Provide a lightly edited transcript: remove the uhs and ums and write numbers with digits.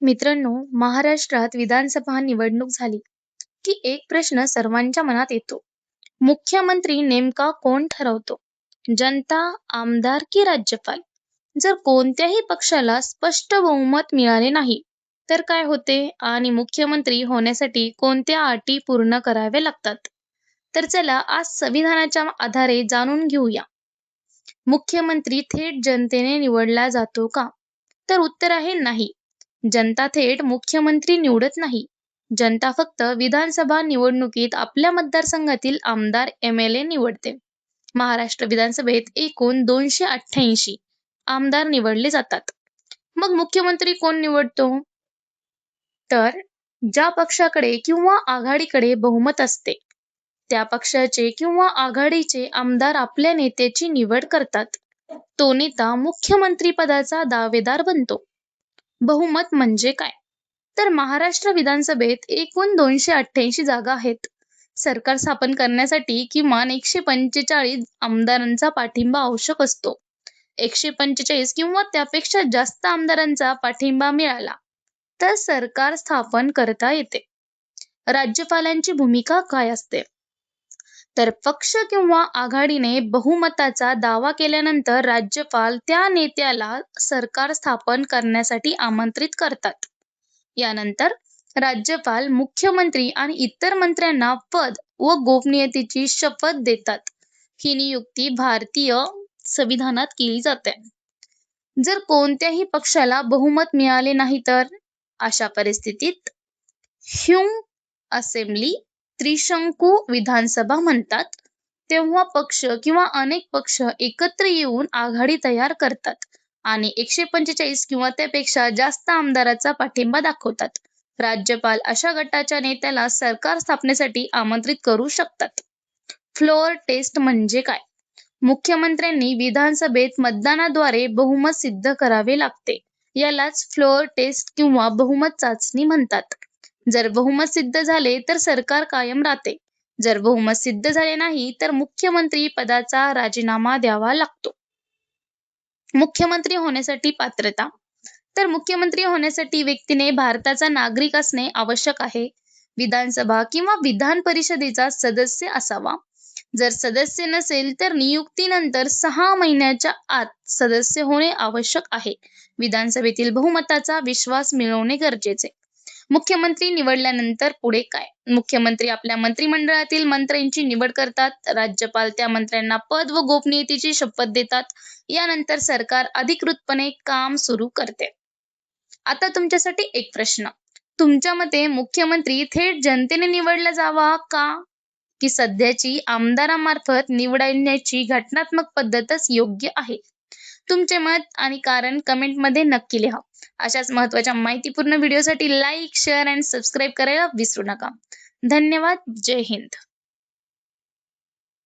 मित्रांनो, महाराष्ट्रात विधानसभा निवडणूक झाली की एक प्रश्न सर्वांच्या मनात येतो. मुख्यमंत्री नेमका कोण ठरवतो? जनता, आमदार की राज्यपाल? जर कोणत्याही पक्षाला स्पष्ट बहुमत मिळाले नाही, तर काय होते आणि मुख्यमंत्री होण्यासाठी कोणत्या अटी पूर्ण कराव्या लागतात? तर चला आज संविधानाच्या आधारे जाणून घेऊया. मुख्यमंत्री थेट जनतेने निवडला जातो का? तर उत्तर आहे नाही. जनता थेट मुख्यमंत्री निवडत नाही. जनता फक्त विधानसभा निवडणुकीत आपल्या मतदारसंघातील आमदार MLA निवडते. महाराष्ट्र विधानसभेत एकूण 288 आमदार निवडले जातात. मग मुख्यमंत्री कोण निवडतो? तर ज्या पक्षाकडे किंवा आघाडीकडे बहुमत असते, त्या पक्षाचे किंवा आघाडीचे आमदार आपल्या नेत्याची निवड करतात. तो नेता मुख्यमंत्रीपदाचा दावेदार बनतो. बहुमत म्हणजे काय? तर महाराष्ट्र विधानसभेत एकूण 288 जागा आहेत. सरकार स्थापन करण्यासाठी किमान 145 आमदारांचा पाठिंबा आवश्यक असतो. 145 किंवा त्यापेक्षा जास्त आमदारांचा पाठिंबा मिळाला तर सरकार स्थापन करता येते. राज्यपालांची भूमिका काय असते? तर पक्ष किंवा आघाडीने बहुमताचा दावा केल्यानंतर राज्यपाल त्या नेत्याला सरकार स्थापन करण्यासाठी आमंत्रित करतात. यानंतर राज्यपाल मुख्यमंत्री आणि इतर मंत्र्यांना पद व गोपनीयतेची शपथ देतात. ही नियुक्ती भारतीय संविधानात केली जाते. जर कोणत्याही पक्षाला बहुमत मिळाले नाही तर अशा परिस्थितीत ह्यूम असेंब्ली त्रिशंकू विधानसभा म्हणतात. तेव्हा पक्ष किंवा अनेक पक्ष एकत्र येऊन आघाडी तयार करतात आणि 145 किंवा त्यापेक्षा जास्त आमदाराचा पाठिंबा दाखवतात. राज्यपाल अशा गटाच्या नेत्याला सरकार स्थापनेसाठी आमंत्रित करू शकतात. फ्लोअर टेस्ट म्हणजे काय? मुख्यमंत्र्यांनी विधानसभेत मतदानाद्वारे बहुमत सिद्ध करावे लागते. यालाच फ्लोअर टेस्ट किंवा बहुमत चाचणी म्हणतात. जर बहुमत सिद्ध झाले तर सरकार कायम राहते. जर बहुमत सिद्ध झाले नाही तर मुख्यमंत्री पदाचा राजीनामा द्यावा लागतो. मुख्यमंत्री होण्यासाठी पात्रता. तर मुख्यमंत्री होण्यासाठी व्यक्तीने भारताचा नागरिक असणे आवश्यक आहे. विधानसभा किंवा विधान परिषदेचा सदस्य असावा. जर सदस्य नसेल तर नियुक्तीनंतर 6 महिन्याच्या आत सदस्य होणे आवश्यक आहे. विधानसभेतील बहुमताचा विश्वास मिळवणे गरजेचे. मुख्यमंत्री निवडल्यानंतर पुढे काय? मुख्यमंत्री आपल्या मंत्रिमंडळातील मंत्र्यांची निवड करतात. राज्यपाल त्या मंत्र्यांना पद व गोपनीयतेची शपथ देतात. यानंतर सरकार अधिकृतपणे काम सुरू करते. आता तुमच्यासाठी एक प्रश्न. तुमच्या मते मुख्यमंत्री थेट जनतेने निवडला जावा का? की सध्याची आमदारांमार्फत निवडण्याची घटनात्मक पद्धतच योग्य आहे? तुमचे मत आणि कारण कमेंटमध्ये नक्की लिहा. अशाच महत्त्वाच्या माहितीपूर्ण व्हिडिओसाठी लाईक, शेअर आणि सबस्क्राईब करायला विसरू नका. धन्यवाद. जय हिंद.